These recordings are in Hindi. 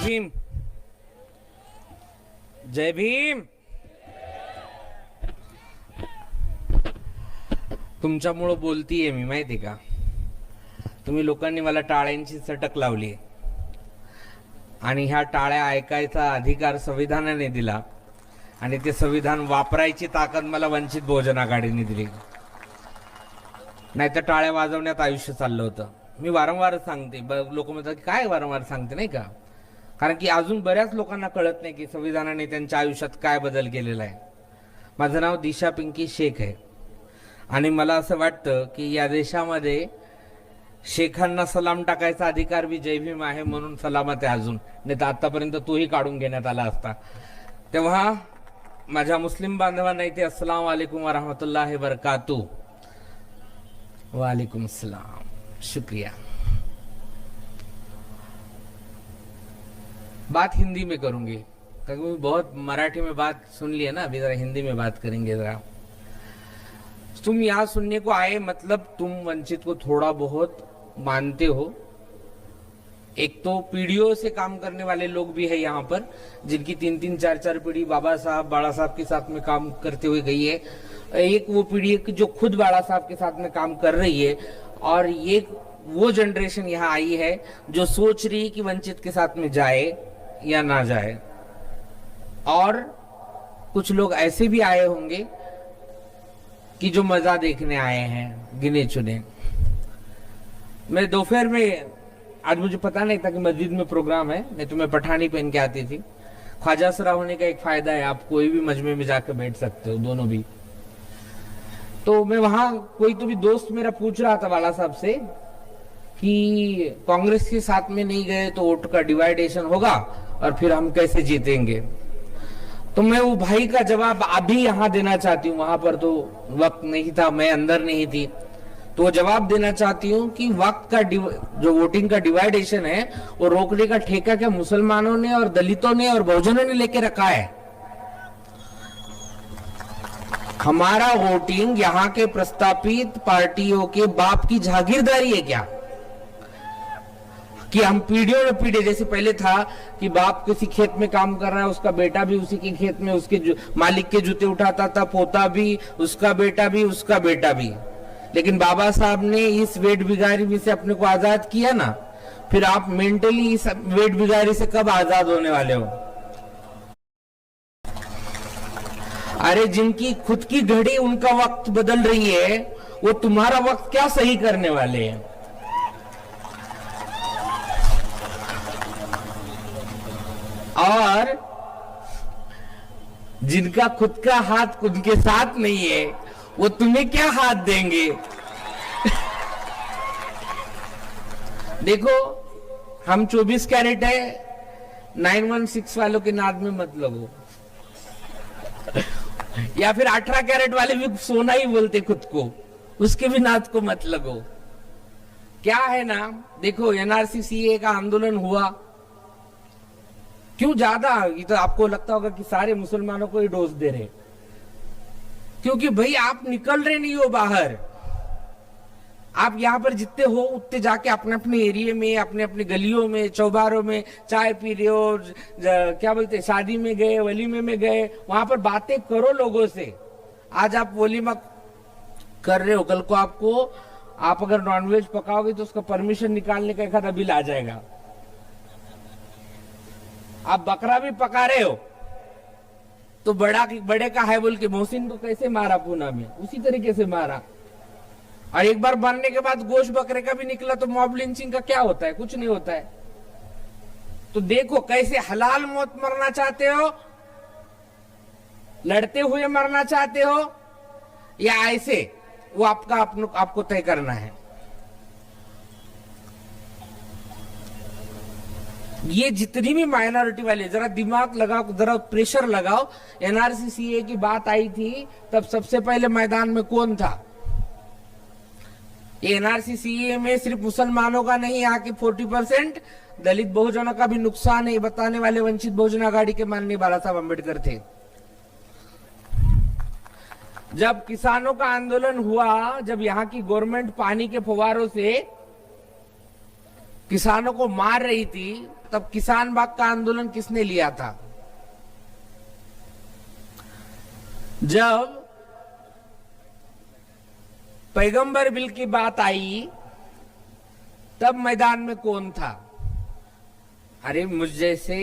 भीम, जय भीम. तुमच्यामुळं बोलतीये मी, माहिती का. तुम्ही लोकांनी मला टाळ्यांची चटक लावली आणि ह्या टाळ्या ऐकायचा अधिकार संविधानाने दिला आणि ते संविधान वापरायची ताकद मला वंचित बहुजन आघाडीने दिली. नाही तर टाळ्या वाजवण्यात आयुष्य चाललं होतं. मी वारंवार सांगते, लोक म्हणतात काय वारंवार सांगते, नाही का. कारण की अजून बऱ्याच लोकांना कळत नाही की संविधानाने त्यांच्या आयुष्यात काय बदल केलेला आहे. माझं नाव दिशा पिंकी शेख आहे आणि मला असं वाटतं की या देशामध्ये शेखांना सलाम टाकायचा अधिकार बी जय भीम आहे म्हणून सलामत आहे अजून, नाही तर आतापर्यंत तोही काढून घेण्यात आला असता. तेव्हा माझ्या मुस्लिम बांधवांना इथे अस्सलाम वालेकुम व रहमतुल्लाहि बरकातुहू. वालेकुम सलाम, शुक्रिया. बात हिंदी में करूंगी क्योंकि बहुत मराठी में बात सुन ली है ना, अभी जरा हिंदी में बात करेंगे. जरा तुम यहाँ सुनने को आए मतलब तुम वंचित को थोड़ा बहुत मानते हो. एक तो पीढ़ियों से काम करने वाले लोग भी है यहाँ पर, जिनकी 3-3, 4-4 पीढ़ी बाबा साहब बाड़ा साहब के साथ में काम करते हुए गई है. एक वो पीढ़ी जो खुद बाड़ा साहब के साथ में काम कर रही है और एक वो जनरेशन यहाँ आई है जो सोच रही कि वंचित के साथ में जाए या ना जाए. और कुछ लोग ऐसे भी आए होंगे कि जो मजा देखने आए हैं, गिने चुने. मैं दोपहर में, आज मुझे पता नहीं था कि मस्जिद में प्रोग्राम है, नहीं तो मैं पठानी पहन के आती थी. ख्वाजा सरा होने का एक फायदा है, आप कोई भी मजमे में जाकर बैठ सकते हो, दोनों भी. तो मैं वहां, कोई तो भी दोस्त मेरा पूछ रहा था बाला साहब से कि कांग्रेस के साथ में नहीं गए तो वोट का डिवाइडेशन होगा और फिर हम कैसे जीतेंगे. तो मैं वो भाई का जवाब अभी यहाँ देना चाहती हूँ. वहां पर तो वक्त नहीं था, मैं अंदर नहीं थी, तो जवाब देना चाहती हूँ कि वक्त का जो वोटिंग का डिवाइडेशन है वो रोकने का ठेका क्या मुसलमानों ने और दलितों ने और बहुजनों ने लेके रखा है. हमारा वोटिंग यहाँ के प्रस्तापित पार्टियों के बाप की जागीरदारी है क्या कि हम पीढ़ियों में पीढ़ी, जैसे पहले था कि बाप किसी खेत में काम कर रहा है, उसका बेटा भी उसी के खेत में उसके मालिक के जूते उठाता था, पोता भी, उसका बेटा भी, उसका बेटा भी. लेकिन बाबा साहब ने इस वेट बिगारी से अपने को आजाद किया ना, फिर आप मेंटली इस वेट बिगारी से कब आजाद होने वाले हो. अरे जिनकी खुद की घड़ी उनका वक्त बदल रही है, वो तुम्हारा वक्त क्या सही करने वाले हैं. और जिनका खुद का हाथ उनके साथ नहीं है, वो तुम्हें क्या हाथ देंगे. देखो, हम 24 कैरेट है, 916 वालों के नाद में मत लगो. या फिर 18 कैरेट वाले भी सोना ही बोलते खुद को, उसके भी नाद को मत लगो. क्या है ना, देखो एनआरसी सीए का आंदोलन हुआ, क्यों ज्यादा, ये तो आपको लगता होगा कि सारे मुसलमानों को ही डोज दे रहे, क्योंकि भाई आप निकल रहे नहीं हो बाहर. आप यहाँ पर जितने हो उतने जाके अपने अपने एरिया में, अपने अपने गलियों में, चौबारों में चाय पी रहे हो, क्या बोलते, शादी में गए, वलीमे में गए, वहां पर बातें करो लोगों से. आज आप वलीमा कर रहे हो, कल को आपको, आप अगर नॉनवेज पकाओगे तो उसका परमिशन निकालने का एक बिल आ जाएगा. आप बकरा भी पका रहे हो तो बड़े का है बोल के मोहसिन को कैसे मारा पूना में, उसी तरीके से मारा. और एक बार बनने के बाद गोश्त बकरे का भी निकला तो मॉब लिंचिंग का क्या होता है, कुछ नहीं होता है. तो देखो कैसे हलाल मौत मरना चाहते हो, लड़ते हुए मरना चाहते हो या ऐसे, वो आपको तय करना है. ये जितनी भी माइनॉरिटी वाले, जरा दिमाग लगाओ, जरा प्रेशर लगाओ. एनआरसी सीए की बात आई थी तब सबसे पहले मैदान में कौन था. एनआरसी सीए में सिर्फ मुसलमानों का नहीं, यहाँ के 40% दलित बहुजनों का भी नुकसान है, बताने वाले वंचित बहुजन आघाड़ी के माननीय बाला साहब अम्बेडकर थे. जब किसानों का आंदोलन हुआ, जब यहाँ की गवर्नमेंट पानी के फव्वारों से किसानों को मार रही थी, तब किसान बाग का आंदोलन किसने लिया था? जब पैगंबर बिल की बात आई तब मैदान में कौन था? अरे मुझ जैसे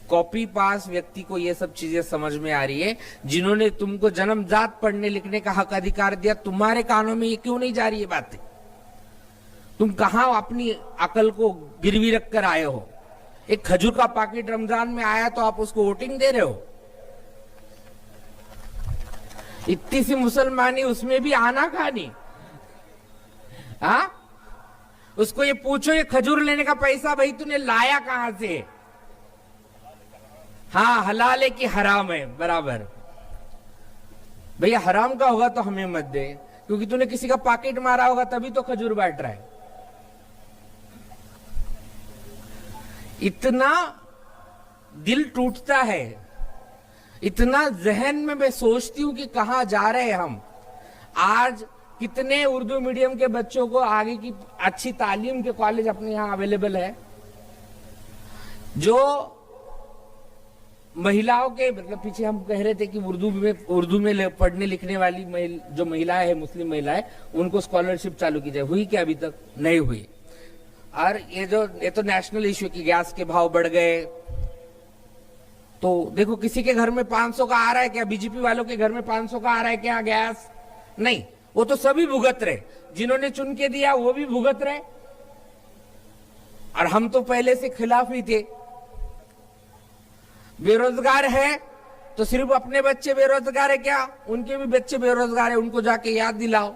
कॉपी पास व्यक्ति को ये सब चीजें समझ में आ रही है। जिन्होंने तुमको जन्मजात पढ़ने लिखने का हक अधिकार दिया, तुम्हारे कानों में ये क्यों नहीं जा रही है बातें? तुम कहां अपनी अकल को गिरवी रख कर आए हो? एक खजूर का पैकेट रमजान में आया तो आप उसको वोटिंग दे रहे हो? इतनी सी मुसलमानी, उसमें भी आना कहानी। हाँ, उसको ये पूछो ये खजूर लेने का पैसा भाई तूने लाया कहां से? हाँ, हलाल है कि हराम है? बराबर। भैया हराम का होगा तो हमें मत दे, क्योंकि तूने किसी का पॉकेट मारा होगा तभी तो खजूर बांट रहा है। इतना दिल टूटता है, इतना जहन में मैं सोचती हूं कि कहां जा रहे हैं हम। आज कितने उर्दू मीडियम के बच्चों को आगे की अच्छी तालीम के कॉलेज अपने यहां अवेलेबल है। जो महिलाओं के मतलब पीछे हम कह रहे थे कि उर्दू में पढ़ने लिखने वाली जो महिलाएं हैं, मुस्लिम महिलाएं, उनको स्कॉलरशिप चालू की जाए। हुई क्या? अभी तक नहीं हुई। और ये तो नेशनल इश्यू की गैस के भाव बढ़ गए, तो देखो किसी के घर में 500 का आ रहा है क्या? बीजेपी वालों के घर में 500 का आ रहा है क्या गैस? नहीं, वो तो सभी भुगत रहे। जिन्होंने चुन के दिया वो भी भुगत रहे, और हम तो पहले से खिलाफ ही थे। बेरोजगार है तो सिर्फ अपने बच्चे बेरोजगार है क्या? उनके भी बच्चे बेरोजगार है। उनको जाके याद दिलाओ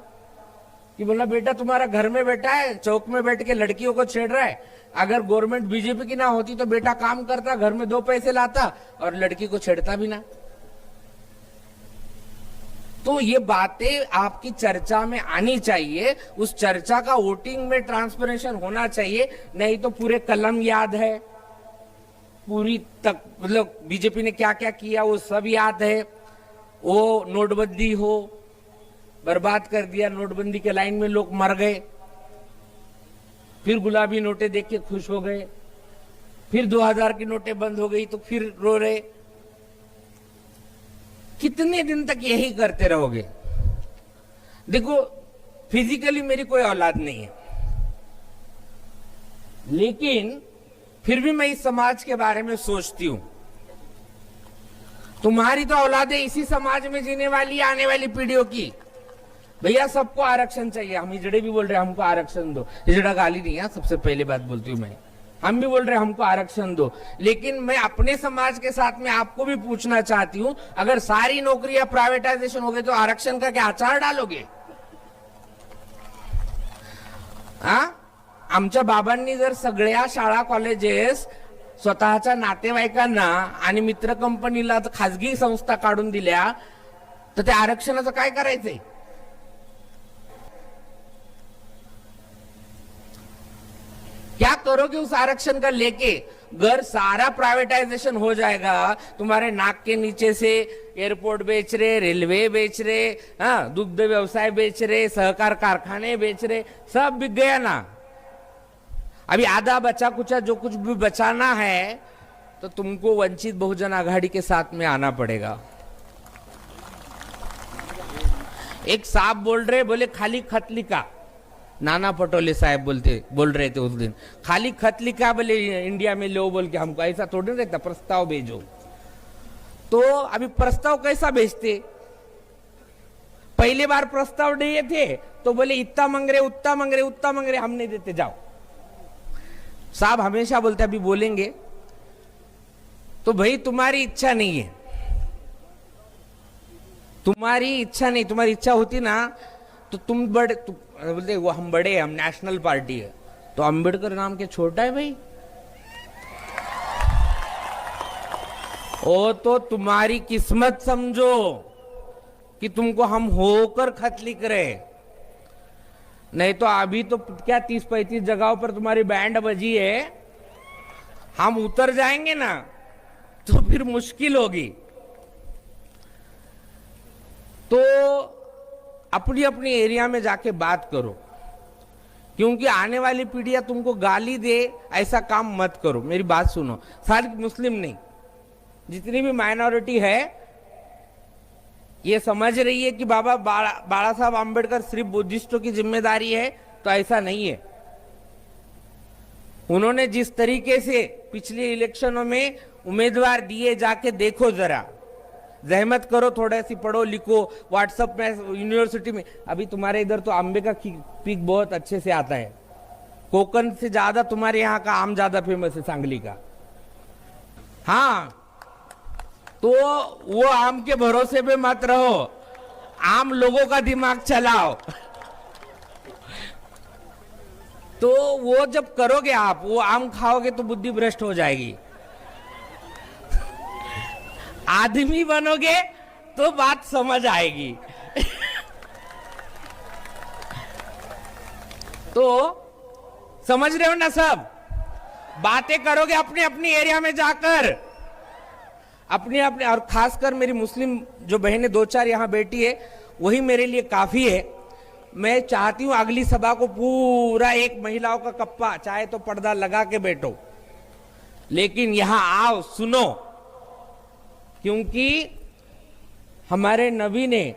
कि बोला बेटा तुम्हारा घर में बैठा है, चौक में बैठ के लड़कियों को छेड़ रहा है। अगर गवर्नमेंट बीजेपी की ना होती तो बेटा काम करता, घर में 2 पैसे लाता और लड़की को छेड़ता भी ना। तो ये बातें आपकी चर्चा में आनी चाहिए। उस चर्चा का वोटिंग में ट्रांसपरेशन होना चाहिए। नहीं तो पूरे कलम याद है, पूरी तक मतलब बीजेपी ने क्या क्या किया वो सब याद है। वो नोटबंदी हो, बर्बाद कर दिया। नोटबंदी के लाइन में लोग मर गए, फिर गुलाबी नोटें देख के खुश हो गए, फिर 2000 की नोटें बंद हो गई तो फिर रो रहे। कितने दिन तक यही करते रहोगे? देखो फिजिकली मेरी कोई औलाद नहीं है, लेकिन फिर भी मैं इस समाज के बारे में सोचती हूं। तुम्हारी तो औलादें इसी समाज में जीने वाली आने वाली पीढ़ियों की। भैया सबको आरक्षण चाहिए। हम हिजड़े भी बोल रहे हैं हमको आरक्षण दो। हिजड़ा गाली नहीं है, सबसे पहले बात बोलती हूं मैं। हम भी बोल रहे हैं हमको आरक्षण दो, लेकिन मैं अपने समाज के साथ में आपको भी पूछना चाहती हूं, अगर सारी नौकरियां प्राइवेटाइजेशन हो गई तो आरक्षण का क्या आचार डालोगे? आमच्या बाबांनी जर सगळ्या शाळा कॉलेजेस स्वतःच्या नातेवाईकांना आणि मित्र कंपनीला खाजगी संस्था काढून दिल्या तर त्या आरक्षणाचं काय करायचंय? क्या करोगे उस आरक्षण का लेके? अगर सारा प्राइवेटाइजेशन हो जाएगा, तुम्हारे नाक के नीचे से एयरपोर्ट बेच रहे, रेलवे बेच रहे, हाँ, दुग्ध व्यवसाय बेच रहे, सहकार कारखाने बेच रहे, सब बिक गया ना। अभी आधा बचा कुचा जो कुछ भी बचाना है तो तुमको वंचित बहुजन आघाड़ी के साथ में आना पड़ेगा। एक साहब बोल रहे, बोले खाली खत लिखा, नाना पटोले साहब बोल रहे थे उस दिन, खाली खत लिखा बोले इंडिया में लो बोल के। हमको ऐसा थोड़ी रहता, प्रस्ताव भेजो। तो अभी प्रस्ताव कैसा भेजते? पहली बार प्रस्ताव दिए थे तो बोले इतना मांग रहे, उतना मांग रहे, उतना मांग रहे, हम नहीं देते, जाओ। साहब हमेशा बोलते अभी बोलेंगे तो भाई तुम्हारी इच्छा नहीं है, तुम्हारी इच्छा नहीं। तुम्हारी इच्छा होती ना तो तुम बोलते वो हम बड़े हैं, हम नेशनल पार्टी है। तो अंबेडकर नाम के छोटा है भाई? ओ तो तुम्हारी किस्मत समझो कि तुमको हम होकर खत लिख रहे। नहीं तो अभी तो क्या 30-35 जगहों पर तुम्हारी बैंड बजी है, हम उतर जाएंगे ना तो फिर मुश्किल होगी। तो अपनी अपनी एरिया में जाके बात करो। क्योंकि आने वाली पीढ़ियां तुमको गाली दे, ऐसा काम मत करो। मेरी बात सुनो, सारी मुस्लिम नहीं, जितनी भी माइनॉरिटी है ये समझ रही है कि बाबा बाला साहब आम्बेडकर सिर्फ बुद्धिस्टों की जिम्मेदारी है, तो ऐसा नहीं है। उन्होंने जिस तरीके से पिछले इलेक्शनों में उम्मीदवार दिए, जाके देखो जरा, जहमत करो, थोड़ा सी पढ़ो लिखो, व्हाट्सएप में, यूनिवर्सिटी में। अभी तुम्हारे इधर तो आंबे का पीक बहुत अच्छे से आता है, कोकण से ज्यादा तुम्हारे यहाँ का आम ज्यादा फेमस है, सांगली का। हाँ, तो वो आम के भरोसे पे मत रहो, आम लोगों का दिमाग चलाओ। तो वो जब करोगे आप, वो आम खाओगे तो बुद्धि भ्रष्ट हो जाएगी। आदमी बनोगे तो बात समझ आएगी। तो समझ रहे हो ना सब? बातें करोगे अपने अपनी एरिया में जाकर, अपने अपने, और खासकर मेरी मुस्लिम जो बहनें दो चार यहां बैठी है, वही मेरे लिए काफी है। मैं चाहती हूं अगली सभा को पूरा एक महिलाओं का कप्पा, चाहे तो पर्दा लगा के बैठो, लेकिन यहां आओ, सुनो, क्योंकि हमारे नबी ने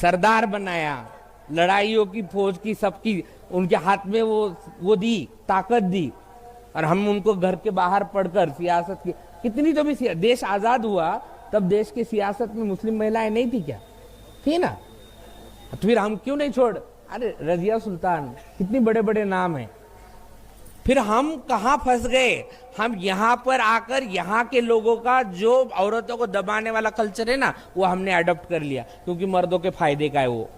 सरदार बनाया, लड़ाइयों की फौज की सबकी उनके हाथ में वो दी, ताकत दी, और हम उनको घर के बाहर पढ़कर सियासत की कितनी, तो भी देश आजाद हुआ तब देश की सियासत में मुस्लिम महिलाएं नहीं थी क्या? थी ना। तो फिर हम क्यों नहीं छोड़, अरे रजिया सुल्तान, कितनी बड़े बड़े नाम है। फिर हम कहां फंस गए? हम यहां पर आकर यहां के लोगों का जो औरतों को दबाने वाला कल्चर है ना, वो हमने अडॉप्ट कर लिया, क्योंकि मर्दों के फायदे का है वो।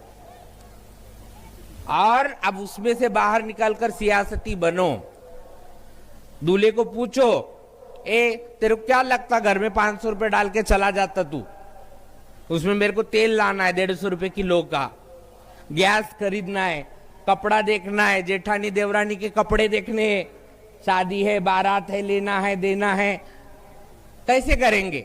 और अब उसमें से बाहर निकलकर सियासती बनो। दूल्हे को पूछो, तेरे को क्या लगता घर में 500 रुपए डाल के चला जाता तू, उसमें मेरे को तेल लाना है 150 रुपए किलो का, गैस खरीदना है, कपड़ा देखना है, जेठानी देवरानी के कपड़े देखने, शादी है, बारात है, लेना है, देना है, कैसे करेंगे?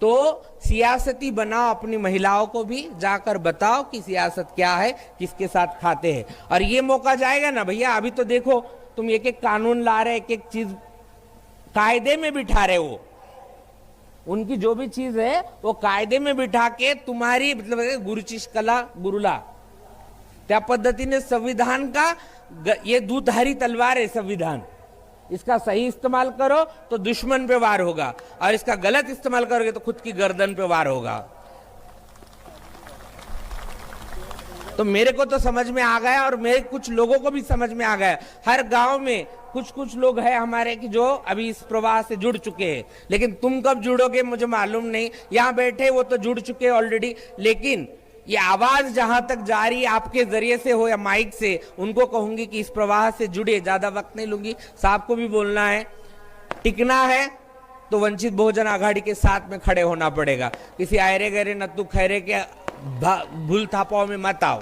तो सियासती बनाओ, अपनी महिलाओं को भी जाकर बताओ कि सियासत क्या है, किसके साथ खाते हैं। और ये मौका जाएगा ना भैया, अभी तो देखो तुम एक एक कानून ला रहे, एक एक चीज कायदे में बिठा रहे हो, उनकी जो भी चीज है वो कायदे में बिठा के तुम्हारी, मतलब गुरुचिश कला गुरुला, त्या पद्धतीने संविधान का ये दूधारी तलवार है संविधान, इसका सही इस्तेमाल करो तो दुश्मन पे वार होगा, और इसका गलत इस्तेमाल करोगे तो खुद की गर्दन पे वार होगा। तो मेरे को तो समझ में आ गया, और मेरे कुछ लोगों को भी समझ में आ गया। हर गांव में कुछ लोग हैं हमारे कि जो अभी इस प्रवाह से जुड़ चुके हैं, लेकिन तुम कब जुड़ोगे मुझे मालूम नहीं। यहां बैठे वो तो जुड़ चुके हैं ऑलरेडी, लेकिन ये आवाज जहां तक जा रही है आपके जरिए से हो या माइक से, उनको कहूंगी कि इस प्रवाह से जुड़े। ज्यादा वक्त नहीं लूंगी, साहब को भी बोलना है, टिकना है तो वंचित बहुजन आघाड़ी के साथ में खड़े होना पड़ेगा। किसी आयरे गहरे नत्तू खैरे के भूल थापाओं में मत आओ,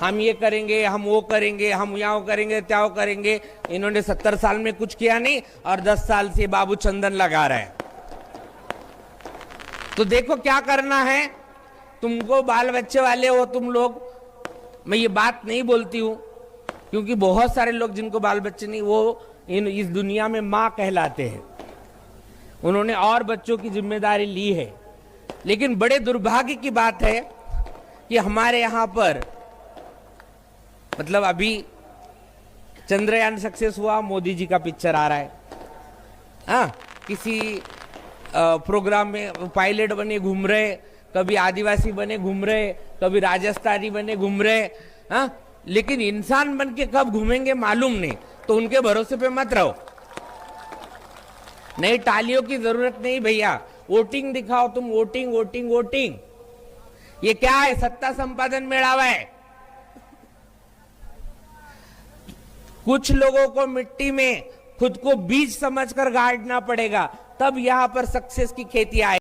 हम ये करेंगे, हम वो करेंगे, हम यहाँ करेंगे, त्याव करेंगे। इन्होंने 70 साल में कुछ किया नहीं, और 10 साल से बाबू चंदन लगा रहे हैं। तो देखो क्या करना है, तुमको बाल बच्चे वाले हो तुम लोग, मैं ये बात नहीं बोलती हूं, क्योंकि बहुत सारे लोग जिनको बाल बच्चे नहीं, वो इस दुनिया में मां कहलाते हैं, उन्होंने और बच्चों की जिम्मेदारी ली है। लेकिन बड़े दुर्भाग्य की बात है कि हमारे यहां पर, मतलब अभी चंद्रयान सक्सेस हुआ, मोदी जी का पिक्चर आ रहा है, हाँ, किसी प्रोग्राम में पायलट बने घूम रहे, कभी आदिवासी बने घूम रहे, कभी राजस्थानी बने घूम रहे, हाँ, लेकिन इंसान बन के कब घूमेंगे मालूम नहीं। तो उनके भरोसे पे मत रहो। नहीं, टालियों की जरूरत नहीं भैया, वोटिंग दिखाओ तुम, वोटिंग वोटिंग वोटिंग। ये क्या है? सत्ता संपादन मेळावा है। कुछ लोगों को मिट्टी में खुद को बीज समझकर गाड़ना पड़ेगा, तब यहां पर सक्सेस की खेती आए।